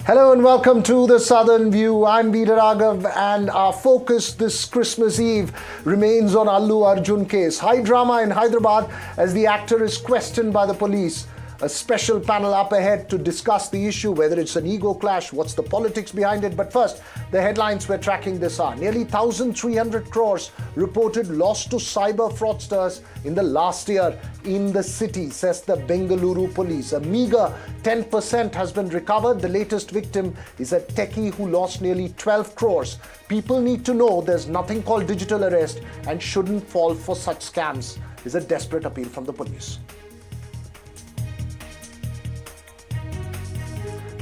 Hello and welcome to the Southern View. I'm Veera Raghav and our focus this Christmas Eve remains on Allu Arjun case. High drama in Hyderabad as the actor is questioned by the police. A special panel up ahead to discuss the issue, whether it's an ego clash, what's the politics behind it. But first, the headlines we're tracking this hour. Nearly 1,300 crores reported lost to cyber fraudsters in the last year in the city, says the Bengaluru police. A meager 10% has been recovered. The latest victim is a techie who lost nearly 12 crores. People need to know there's nothing called digital arrest and shouldn't fall for such scams, is a desperate appeal from the police.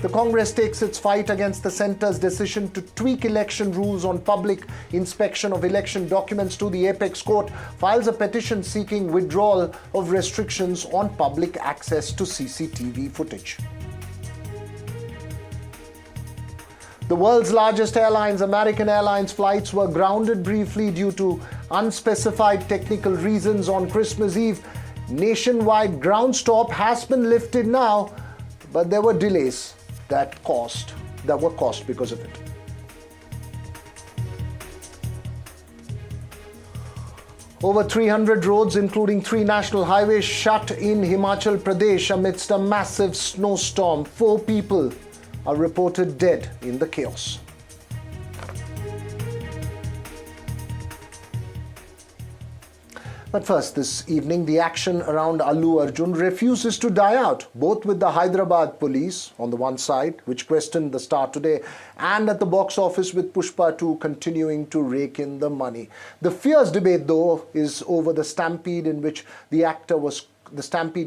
The Congress takes its fight against the centre's decision to tweak election rules on public inspection of election documents to the apex court, files a petition seeking withdrawal of restrictions on public access to CCTV footage. The world's largest airlines, American Airlines flights were grounded briefly due to unspecified technical reasons on Christmas Eve. Nationwide ground stop has been lifted now, but there were delays that were caused because of it. Over 300 roads, including 3 national highways, shut in Himachal Pradesh amidst a massive snowstorm. 4 people are reported dead in the chaos. But first, this evening, the action around Allu Arjun refuses to die out, both with the Hyderabad police on the one side, which questioned the star today, and at the box office with Pushpa 2 continuing to rake in the money. The fierce debate, though, is over the Stampede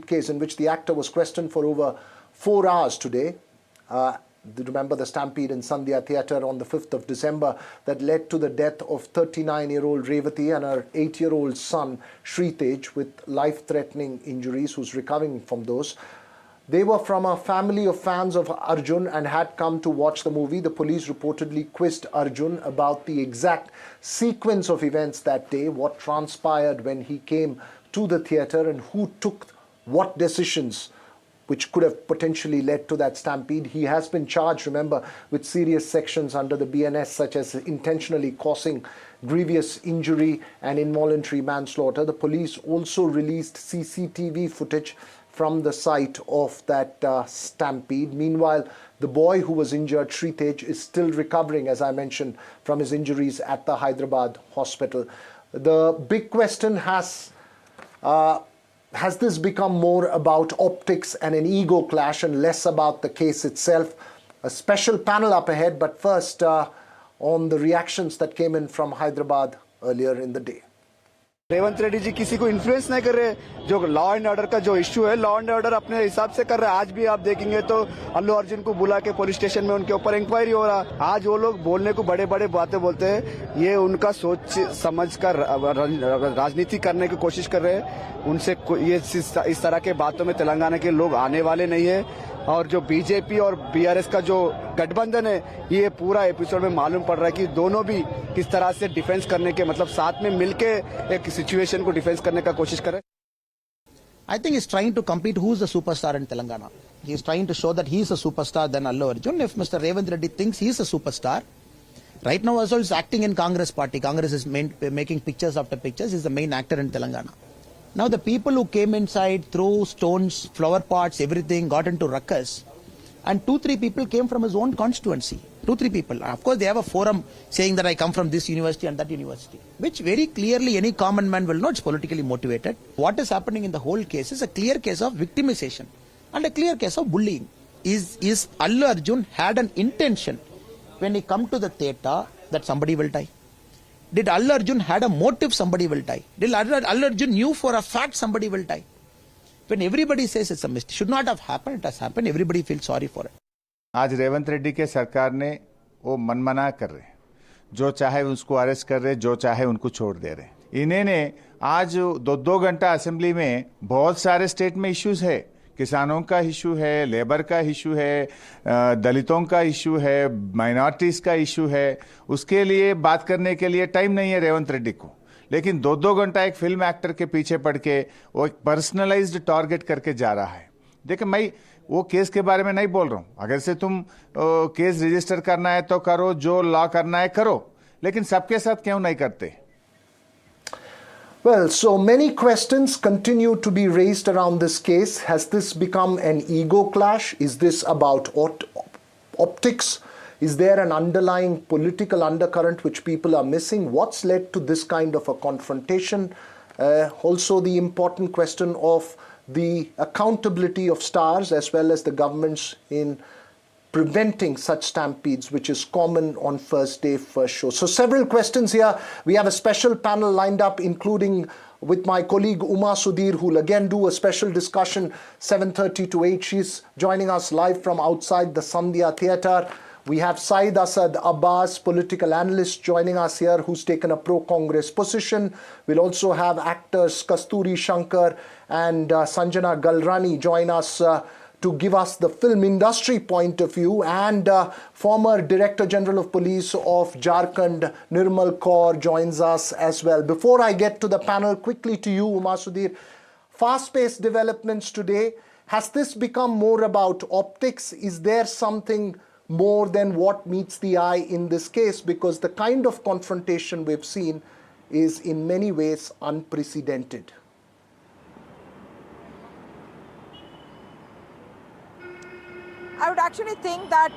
case in which the actor was questioned for over 4 hours today. Remember the Stampede in Sandhya Theatre on the 5th of December that led to the death of 39-year-old Revati and her 8-year-old son Shritesh with life-threatening injuries, who's recovering from those. They were from a family of fans of Arjun and had come to watch the movie. The police reportedly quizzed Arjun about the exact sequence of events that day, what transpired when he came to the theatre and who took what decisions which could have potentially led to that stampede. He has been charged, remember, with serious sections under the BNS, such as intentionally causing grievous injury and involuntary manslaughter. The police also released CCTV footage from the site of that stampede. Meanwhile, the boy who was injured, Shritesh, is still recovering, as I mentioned, from his injuries at the Hyderabad hospital. The big question has this become more about optics and an ego clash and less about the case itself? A special panel up ahead, but first on the reactions that came in from Hyderabad earlier in the day. Revanth Reddy ji किसी को influence नहीं कर रहे, जो law and order का जो issue है law and order अपने हिसाब से कर रहे हैं। आज भी आप देखेंगे तो अल्लू अर्जुन को बुला के पुलिस स्टेशन में उनके ऊपर इंक्वायरी हो रहा। आज वो लोग बोलने को बड़े बड़े बातें बोलते हैं, ये उनका सोच समझ कर राजनीति करने की कोशिश कर रहे हैं। उनसे ये इस तरह के बातों में तेलंगाना के लोग आने वाले नहीं है। और जो बीजेपी और बीआरएस का जो गठबंधन है, ये पूरा एपिसोड में मालूम पड़ रहा है कि दोनों भी किस तरह से डिफेंस करने के मतलब साथ में मिलके एक सिचुएशन को डिफेंस करने का कोशिश कर रहे हैं। I think he's trying to compete who's the superstar in Telangana. He's trying to show that he's a superstar than Allu Arjun. If Mr. Revanth Reddy thinks he's a superstar, right now also he's acting in Congress party. Congress is making pictures after pictures. He's the main actor in Telangana. Now the people who came inside, threw stones, flower pots, everything, got into ruckus, and 2-3 people came from his own constituency. 2-3 people. Of course, they have a forum saying that I come from this university and that university, which very clearly any common man will know it's politically motivated. What is happening in the whole case is a clear case of victimization and a clear case of bullying. Is Allu Arjun had an intention when he come to the theatre that somebody will die? Did Allu Arjun had a motive somebody will die? Did Allu Arjun knew for a fact somebody will die? When everybody says it's a mistake, should not have happened, it has happened, everybody feels sorry for it. आज रेवंत रेड्डी के सरकार ने वो मनमना कर रहे, जो चाहे उसको अरेस्ट कर रहे, जो चाहे उनको छोड़ दे रहे। इन्हें ने आज 2 घंटा असेंबली में बहुत सारे स्टेट में इश्यूज है, किसानों का इशू है, लेबर का इशू है, दलितों का इशू है, माइनॉरिटीज का इशू है। उसके लिए बात करने के लिए टाइम नहीं है रेवंत रेड्डी को। लेकिन 2 घंटा एक फिल्म एक्टर के पीछे पड़ के वो एक पर्सनलाइज्ड टारगेट करके जा रहा है। देखिए मैं वो केस के बारे में नहीं बोल रहा हूँ, अगर से तुम केस रजिस्टर करना है तो करो, जो लॉ करना है करो, लेकिन सबके साथ क्यों नहीं करते? Well, so many questions continue to be raised around this case. Has this become an ego clash? Is this about optics? Is there an underlying political undercurrent which people are missing? What's led to this kind of a confrontation? Also the important question of the accountability of stars as well as the governments in preventing such stampedes, which is common on first day, first show. So several questions here. We have a special panel lined up, including with my colleague Uma Sudhir, who will again do a special discussion 7:30 to 8. She's joining us live from outside the Sandhya Theatre. We have Saeed Asad Abbas, political analyst, joining us here, who's taken a pro-Congress position. We'll also have actors Kasturi Shankar and Sanjana Galrani join us to give us the film industry point of view, and former Director General of Police of Jharkhand, Nirmal Kaur, joins us as well. Before I get to the panel, quickly to you, Uma Sudhir, fast-paced developments today. Has this become more about optics? Is there something more than what meets the eye in this case? Because the kind of confrontation we've seen is in many ways unprecedented. I would actually think that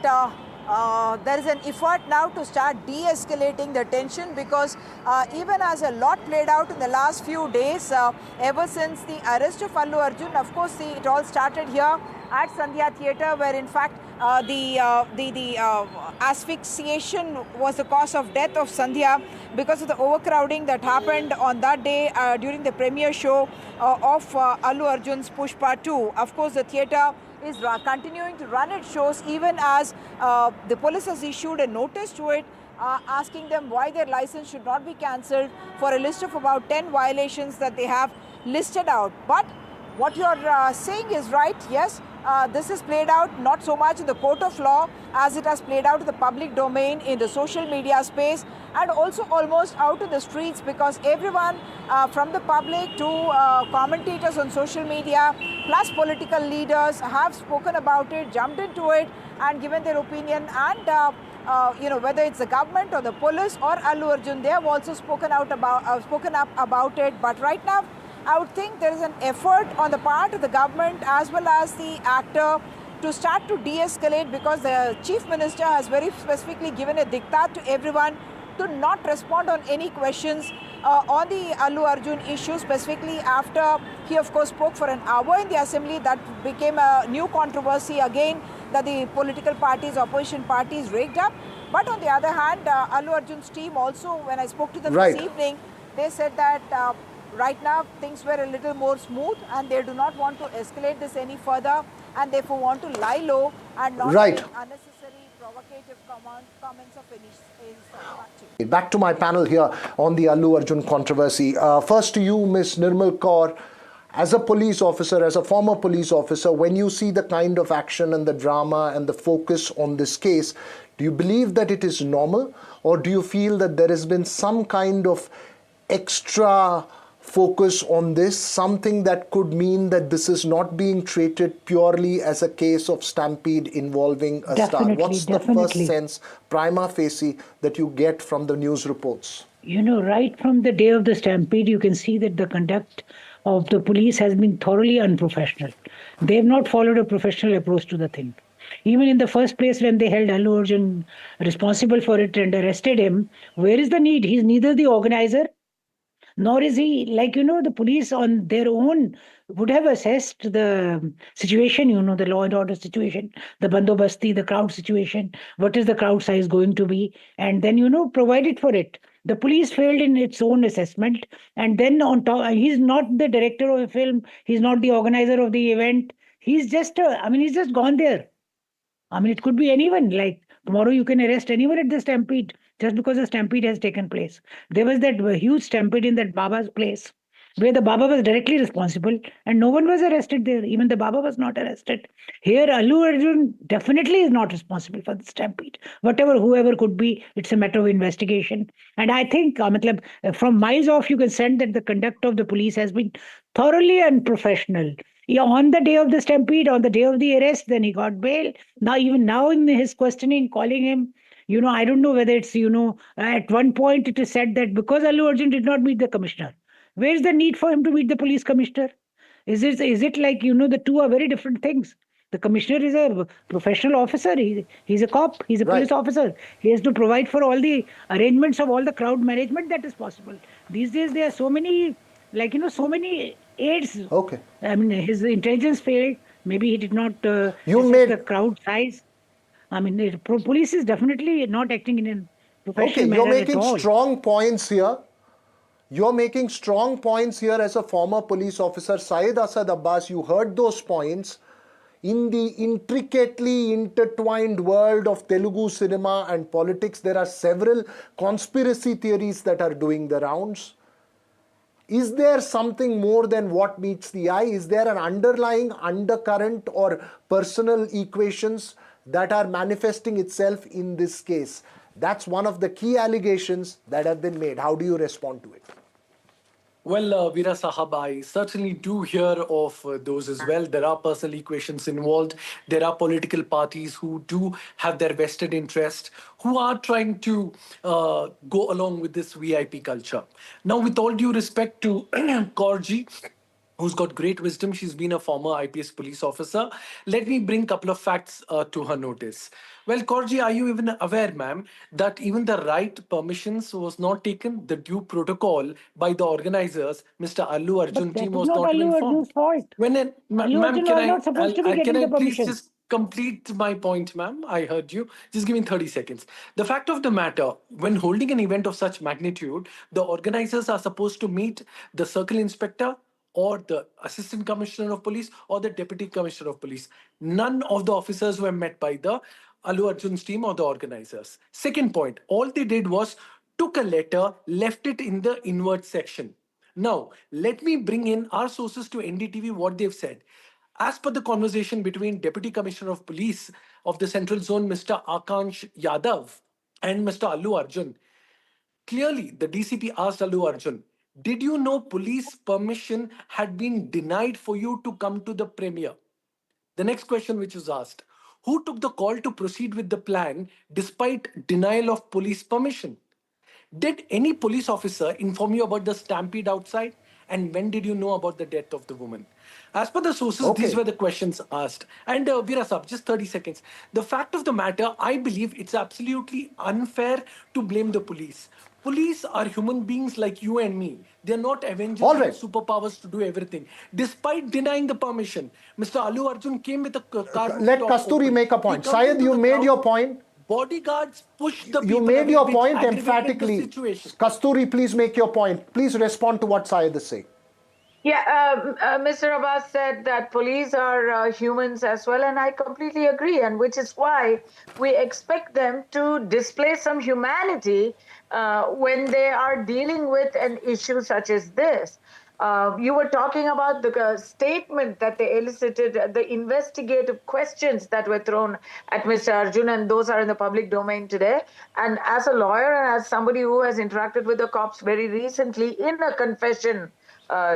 there is an effort now to start de-escalating the tension, because even as a lot played out in the last few days, ever since the arrest of Allu Arjun, of course, it all started here at Sandhya Theatre, where in fact the asphyxiation was the cause of death of Sandhya because of the overcrowding that happened on that day during the premiere show of Allu Arjun's Pushpa 2. Of course, the theatre is continuing to run its shows, even as the police has issued a notice to it asking them why their license should not be cancelled for a list of about 10 violations that they have listed out. But what you're saying is right, yes. This is played out not so much in the court of law as it has played out in the public domain, in the social media space, and also almost out in the streets, because everyone from the public to commentators on social media plus political leaders have spoken about it, jumped into it and given their opinion. And whether it's the government or the police or Allu Arjun, they have also spoken up about it. But right now, I would think there is an effort on the part of the government as well as the actor to start to de-escalate, because the Chief Minister has very specifically given a diktat to everyone to not respond on any questions on the Allu Arjun issue, specifically after he of course spoke for an hour in the assembly. That became a new controversy again that the political parties, opposition parties raked up. But on the other hand, Allu Arjun's team also, when I spoke to them this evening, they said that right now things were a little more smooth and they do not want to escalate this any further, and therefore want to lie low and not make unnecessary provocative comments of his party. Back to my panel here on the Allu Arjun controversy. First to you, Ms. Nirmal Kaur. As a police officer, as a former police officer, when you see the kind of action and the drama and the focus on this case, do you believe that it is normal, or do you feel that there has been some kind of extra focus on this, something that could mean that this is not being treated purely as a case of stampede involving a star? What's the first sense, prima facie, that you get from the news reports? You know, right from the day of the stampede, you can see that the conduct of the police has been thoroughly unprofessional. They have not followed a professional approach to the thing. Even in the first place, when they held Allu Arjun responsible for it and arrested him, where is the need? He's neither the organizer, nor is he, the police on their own would have assessed the situation, the law and order situation, the bandobasti, the crowd situation, what is the crowd size going to be, and then, provided for it. The police failed in its own assessment, and then on top, he's not the director of a film, he's not the organizer of the event, he's just gone there. It could be anyone, tomorrow you can arrest anyone at the stampede, just because a stampede has taken place. There was that huge stampede in that Baba's place, where the Baba was directly responsible and no one was arrested there. Even the Baba was not arrested. Here, Allu Arjun definitely is not responsible for the stampede. Whoever could be, it's a matter of investigation. And I think, from miles off, you can sense that the conduct of the police has been thoroughly unprofessional. Yeah, on the day of the stampede, on the day of the arrest, then he got bail. Now, even now in his questioning, calling him, I don't know whether it's, at one point it is said that because Allu Arjun did not meet the commissioner, where is the need for him to meet the police commissioner? Is it like, the two are very different things? The commissioner is a professional officer. He's a cop. He's a Right. police officer. He has to provide for all the arrangements of all the crowd management that is possible. These days, there are so many, so many aids. Okay. I mean, his intelligence failed. Maybe he did not You assess made- the crowd size. I mean, the police is definitely not acting in a professional Okay, you're manner making at all. strong points here. You're making strong points here as a former police officer. Syed Asad Abbas, you heard those points. In the intricately intertwined world of Telugu cinema and politics, there are several conspiracy theories that are doing the rounds. Is there something more than what meets the eye? Is there an underlying undercurrent or personal equations that are manifesting itself in this case? That's one of the key allegations that have been made. How do you respond to it? Well, Veera Sahab, I certainly do hear of those as well. There are personal equations involved. There are political parties who do have their vested interest, who are trying to go along with this VIP culture. Now, with all due respect to Kaurji, who's got great wisdom. She's been a former IPS police officer. Let me bring a couple of facts to her notice. Well, Kaurji, are you even aware, ma'am, that even the right permissions was not taken, the due protocol by the organizers, Mr. Allu Arjun But that team is was not not even Allu informed. Arjun's fault. Ma'am, Allu Arjun can was not supposed to be can getting I the please permission. just complete my point, ma'am? I heard you. Just give me 30 seconds. The fact of the matter, when holding an event of such magnitude, the organizers are supposed to meet the circle inspector or the assistant commissioner of police or the deputy commissioner of police. None of the officers were met by the Allu Arjun's team or the organizers. Second point, all they did was took a letter, left it in the invert section. Now, let me bring in our sources to NDTV what they've said. As per the conversation between Deputy Commissioner of Police of the Central Zone, Mr. Akansh Yadav, and Mr. Allu Arjun, clearly the DCP asked Allu Arjun, did you know police permission had been denied for you to come to the premiere? The next question which was asked, who took the call to proceed with the plan despite denial of police permission? Did any police officer inform you about the stampede outside? And when did you know about the death of the woman? As per the sources, Okay. these were the questions asked. And Veera Saab, just 30 seconds. The fact of the matter, I believe it's absolutely unfair to blame the police. Police are human beings like you and me. They're not Avengers All right. with superpowers to do everything. Despite denying the permission, Mr. Allu Arjun came with a car. Let rooftop Kasturi open. make a He point. comes Syed, into you the made crowd. your point. Bodyguards push the people You made away, your which point aggravated emphatically. the situation. Kasturi, please make your point. Please respond to what Syed is saying. Yeah, Mr. Abbas said that police are humans as well, and I completely agree, and which is why we expect them to display some humanity when they are dealing with an issue such as this. You were talking about the statement that they elicited, the investigative questions that were thrown at Mr. Arjun, and those are in the public domain today. And as a lawyer and as somebody who has interacted with the cops very recently in a confession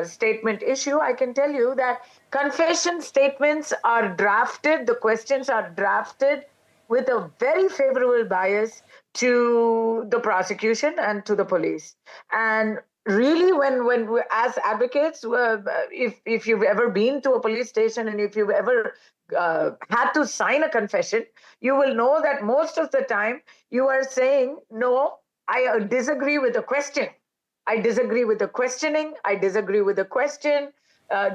statement issue, I can tell you that confession statements are drafted, the questions are drafted with a very favorable bias to the prosecution and to the police. And really, when we, as advocates, if you've ever been to a police station and if you've ever had to sign a confession, you will know that most of the time you are saying, no, I disagree with the question. I disagree with the questioning. I disagree with the question.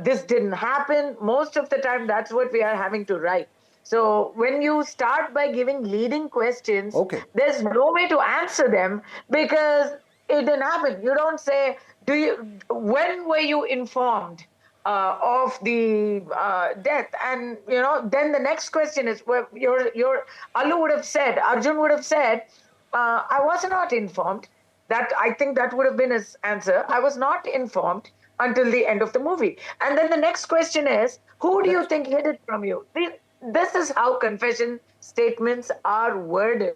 This didn't happen. Most of the time, that's what we are having to write. So when you start by giving leading questions, Okay. there's no way to answer them because it didn't happen. You don't say, when were you informed of the death? And, then the next question is, well, your Allu would have said, Arjun would have said, I was not informed. That I think that would have been his answer. I was not informed until the end of the movie. And then the next question is, who do you think hid it from you? This is how confession statements are worded.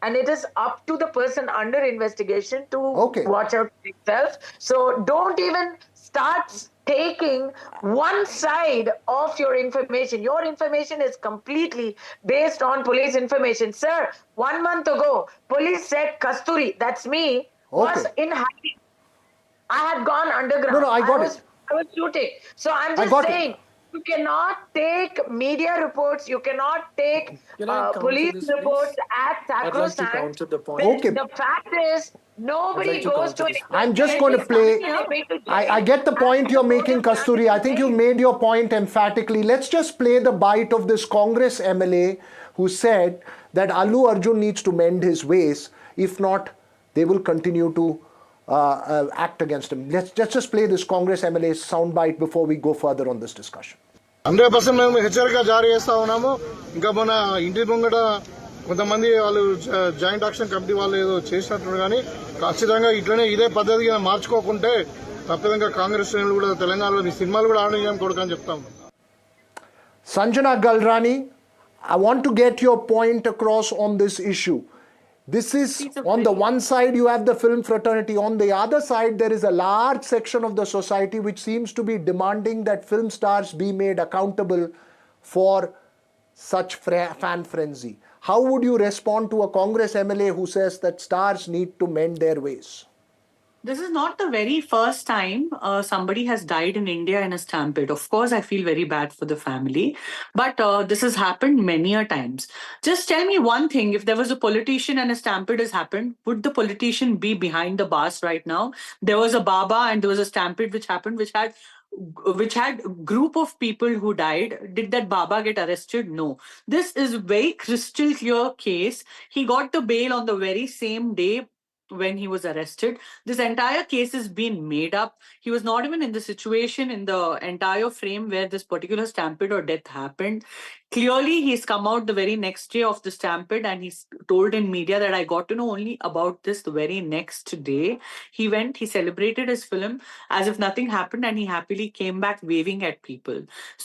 And it is up to the person under investigation to Okay. watch out for himself. So don't even starts taking one side of your information. Your information is completely based on police information. Sir, 1 month ago, police said Kasturi, that's me, was Okay. in hiding. I had gone underground. No, I got it. I was shooting. So I'm I just got it. saying, you cannot take media reports, you cannot take Can I counter police this, please? reports as I'd like to sacrosanct. counter the point. When Okay. The fact is, nobody I'd like to goes to counter an this. I'm just going to play. I get the point you're making, Kasturi. I think you made your point emphatically. Let's just play the bite of this Congress MLA who said that Allu Arjun needs to mend his ways. If not, they will continue to act against him. Let's just play this Congress MLA soundbite before we go further on this discussion. 100% మేము హెచ్చరిక జారీ చేస్తా ఉన్నాము. ఇంకా మన ఇంటి ముంగట కొంతమంది వాళ్ళు జాయింట్ యాక్షన్ కమిటీ వాళ్ళు ఏదో చేసినట్టు కానీ ఖచ్చితంగా ఇట్లనే ఇదే పద్ధతిగా మార్చుకోకుంటే తప్పదంగా కాంగ్రెస్ శ్రేణులు కూడా తెలంగాణలో మీ సినిమాలు కూడా ఆడనీయం కొడుకని చెప్తాం. Sanjana Galrani, I want to get your point across on this issue. This is, on the one side you have the film fraternity, on the other side there is a large section of the society which seems to be demanding that film stars be made accountable for such fan frenzy. How would you respond to a Congress MLA who says that stars need to mend their ways? This is not the very first time somebody has died in India in a stampede. Of course, I feel very bad for the family, but this has happened many a times. Just tell me one thing: if there was a politician and a stampede has happened, would the politician be behind the bars right now? There was a Baba and there was a stampede which happened, which had group of people who died. Did that Baba get arrested? No. This is very crystal clear case. He got the bail on the very same day when he was arrested. This entire case has been made up. He was not even in the situation in the entire frame where this particular stampede or death happened. Clearly, he's come out the very next day of the stampede and he's told in media that I got to know only about this the very next day. He went, he celebrated his film as if nothing happened and he happily came back waving at people.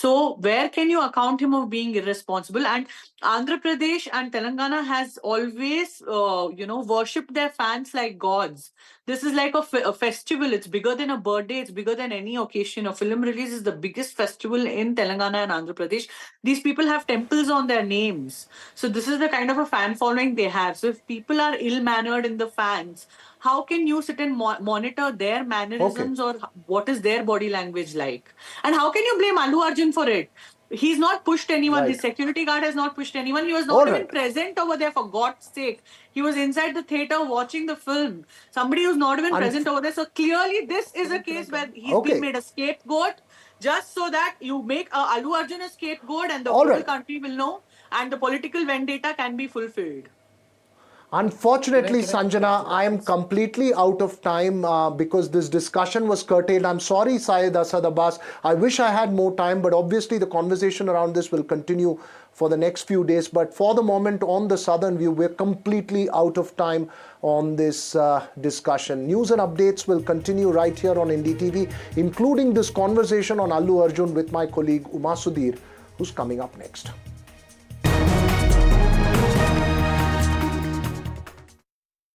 So where can you account him of being irresponsible? And Andhra Pradesh and Telangana has always, worshipped their fans like gods. This is like a festival. It's bigger than a birthday. It's bigger than any occasion. A film release is the biggest festival in Telangana and Andhra Pradesh. These people have temples on their names. So this is the kind of a fan following they have. So if people are ill-mannered in the fans, how can you sit and monitor their mannerisms or what is their body language like? And how can you blame Allu Arjun for it? He's not pushed anyone. Right. His security guard has not pushed anyone. He was not even present over there, for God's sake. He was inside the theater watching the film. Somebody who's not even present over there. So clearly this is a case where he's been made a scapegoat, just so that you make Allu Arjun a scapegoat and the whole country will know and the political vendetta can be fulfilled. Unfortunately, Sanjana, I am completely out of time because this discussion was curtailed. I'm sorry, Syed Asad Abbas. I wish I had more time, but obviously the conversation around this will continue for the next few days. But for the moment, on the Southern View, we're completely out of time on this discussion. News and updates will continue right here on NDTV, including this conversation on Allu Arjun with my colleague Uma Sudhir, who's coming up next.